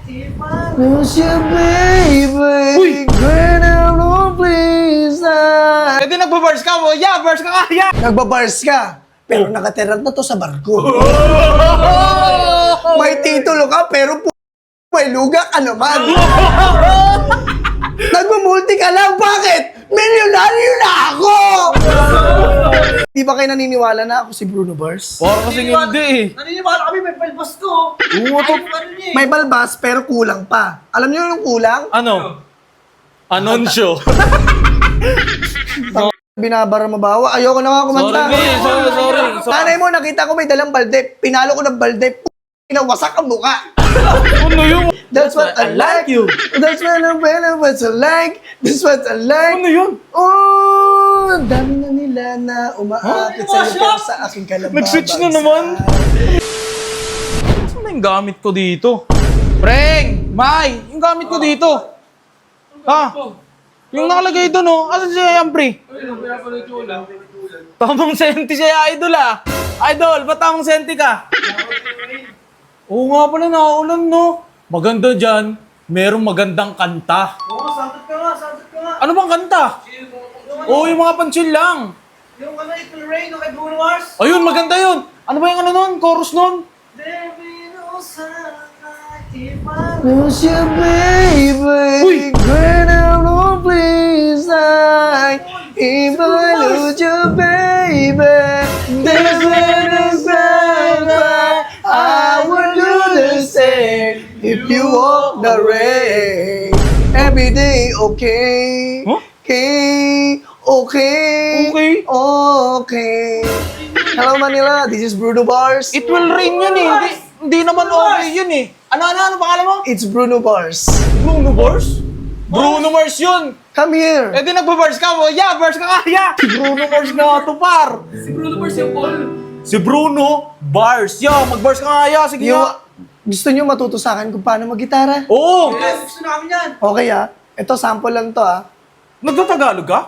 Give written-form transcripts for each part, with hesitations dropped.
Lose you, baby. Uy! Girl, no, please. Pwede nagbabars ka mo. Yeah, bars ka kaya. Nagbabars ka, pero nakatira na to sa barko. May titulo ka, pero may luga ka naman. Nagmumulti ka lang, bakit? Milyonaryo na ako! Di ba kayo naniniwala na ako si Bruno Mars? Parang kasing hindi eh. Naniniwala kami, may palbas ko. Oo, to. May balbas, pero kulang pa. Alam niyo yung kulang? Ano? Anunsyo. Binabara mabawa. Ayoko na nga kumanta. Sorry. Nanay mo, nakita ko may dalang balde. Pinalo ko ng balde. Pinawasak ang mukha. Ano yun? That's what I like. That's what I like. That's what I like. Ano yun? Oh, ang dami na nila na umaakit sa lugar sa aking kalababas. Nag-switch na naman. Saan na yung gamit ko dito? Preng! May! Yung gamit ko dito. Ha? Yung nakalagay doon, oh. Asan siya yung pre? Tamang senti siya, idol ah. Idol, ba't tamang senti ka? Oo nga pala, nakaulan, no? Maganda dyan, merong magandang kanta. Oo, santot ka nga. Ano bang kanta? Oo, yung mga pansin lang. Yung ano, April Rain, no, kay Bruno Mars. Ayun, maganda yun. Ano ba yung ano nun? Chorus nun? Baby, no, sana, Lose you, baby. Uy! Girl, no, please. If I lose you, baby. There's I would do the same if you walk the rain. Every day, okay. Huh? Okay. Okay. Okay. Hello, Manila. This is Bruno Mars. It will rain yun eh. Hindi naman okay yun eh. Ano pangalan mo? It's Bruno Mars. Bruno Mars? Bruno Mars yun. Come here. Eh di nagbabars ka mo. Yeah, bars ka kaya. Bruno Mars nga to, par. Si Bruno Mars yung Paul. Si Bruno Bars. Yeah, mag-bars ka kaya. Sige Yung, nga. gusto nyo matuto sa akin kung paano mag-gitara? Oo. Yes, gusto namin yan. Okay ito sample lang to Nagtatagalog ka?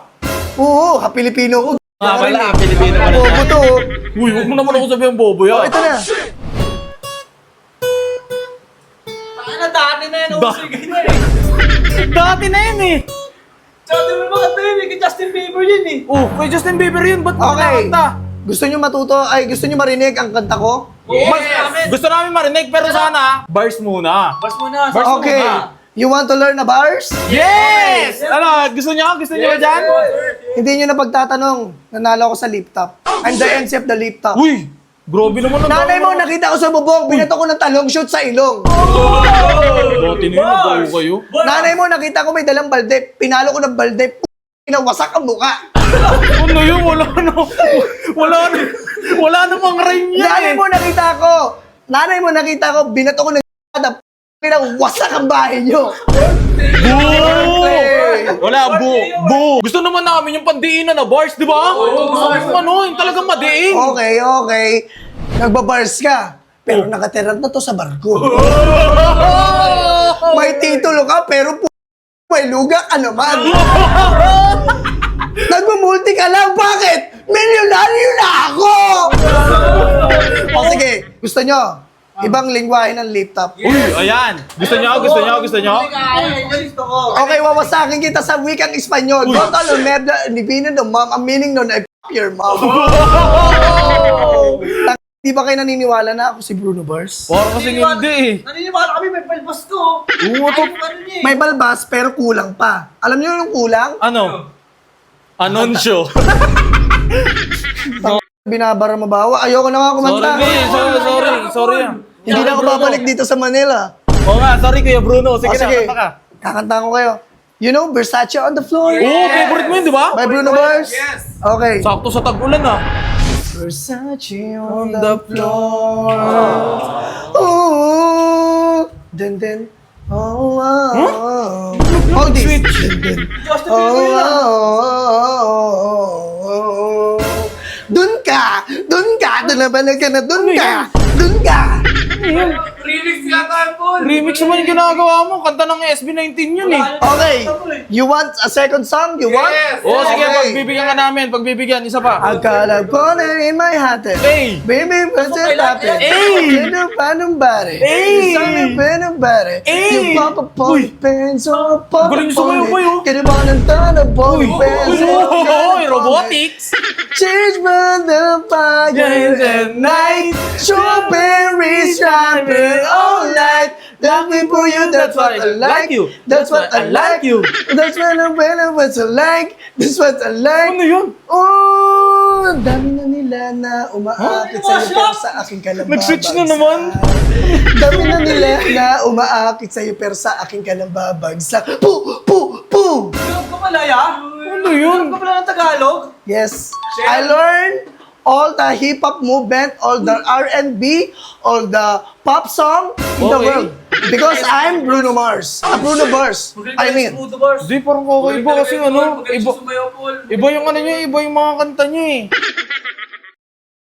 Oo, Pilipino ko. Wala. Pilipino pala Bobo siya. to. Uy, huwag mo naman ako sabihin bobo yan. Ito na. Ano, dati na yan. Da- Sige na eh. Dati na yun eh. Dati mo mga tayo, kay Justin Bieber yun eh. Oh, kay Justin Bieber yun. Ba't mo Okay. kinakanta? Gusto nyo gusto nyo marinig ang kanta ko? Gusto namin marinig, pero sana, bars muna. Bas muna. Bars Okay. muna. You want to learn na bars? Yes! Ano, gusto niyo? Gusto niyo ba dyan? Hindi nyo na pagtatanong. Nanalo ako sa lip top. I'm the MC of the lip top. Uy! Grabe naman ang Nanay mo, nakita ko sa bubong. Binato ko ng talong shoot sa ilong. Dati na yun, nagbago kayo. Nanay mo, nakita ko may dalang balde. Pinalo ko ng balde. Pinawasak ang mukha. Ano yun? Wala namang rhyme yan Nanay mo, nakita ko. Binato ko ng pinawasak ang bahay nyo. Boo! Wala, boo! Gusto naman namin yung pandiinan na bars, di ba? Gusto namin yung talagang madiin. Okay. Nagbabars ka, pero nakatira na to sa barko. May titulo ka, pero may luga ka naman. Nagmumulti ka lang, bakit? Milyonaryo na ako! O sige, gusto nyo? Ibang lingwahe ng laptop. Uy, ayan. Gusto niyo? Gusto ko. Okay, wawasakin kita sa wikang Espanyol. Total, ni Pino no, mom. Ang meaning nun ay f*** your mom. Di ba kayo naniniwala na ako si Bruno Mars? Parang kasing hindi eh. Naniniwala kami, may palbas ko. Oo, to. May balbas, pero kulang pa. Alam niyo yung kulang? Ano? Anunsyo. Binabara mabawa. Ayoko na nga kumanta. Sorry. Hindi na ako babalik dito sa Manila. Oo nga, sorry Kuya Bruno. Sige O, na, kanta ka. Kakanta ko kayo. You know, Versace on the floor. Oo, favorite mo yun, di ba? By Bruno Mars? Yes. Okay. Sakto sa tag-ulan ah. Versace on the floor. Ooh. Dun. Oh, Hold this. Sweet. Dun. Justin Oh, Bieber lang. Dun ka! Dun na bala ka na, dun ka! Remix yata yung Paul. Remix naman yung ginagawa mo. Kanta ng SB19 yun eh. Okay, you want a second song? You want? Oo, sige, Okay. pagbibigyan ka namin. Pagbibigyan, isa pa. Akala ko na in my heart. Hey! Baby, what's it happen? Hey! Sino pa ng bari? Hey! Sino pa ng bari? Hey! Yung papa pony pants, oh, papa Galing sumayaw pony. ba yun? Kaya ba ng tana pony pants? Uy, robotics! Change by the fire Days at and night. Strawberries shining all night. Loving for you, that's what I like. you. That's what I like. you. That's what I like. That's what I like. Ano yun? Oh, ang dami na nila na umaakit sa iyo pero sa akin ka lang Nag-switch na babagsak. naman. Dami na nila na umaakit sa iyo pero sa akin ka lang babagsak. Pu! Alam ko malaya. Ano yun? Alam ko pala ng Tagalog. Yes. I learned all the hip-hop movement, all the R&B, all the pop song in the Okay. world. Because I'm Bruno Mars. Bruno Mars. I mean, Di, parang kakaiba kasi ano. Magaling Iba, sumayaw, Paul. iba yung ano niya, iba yung mga kanta niya eh.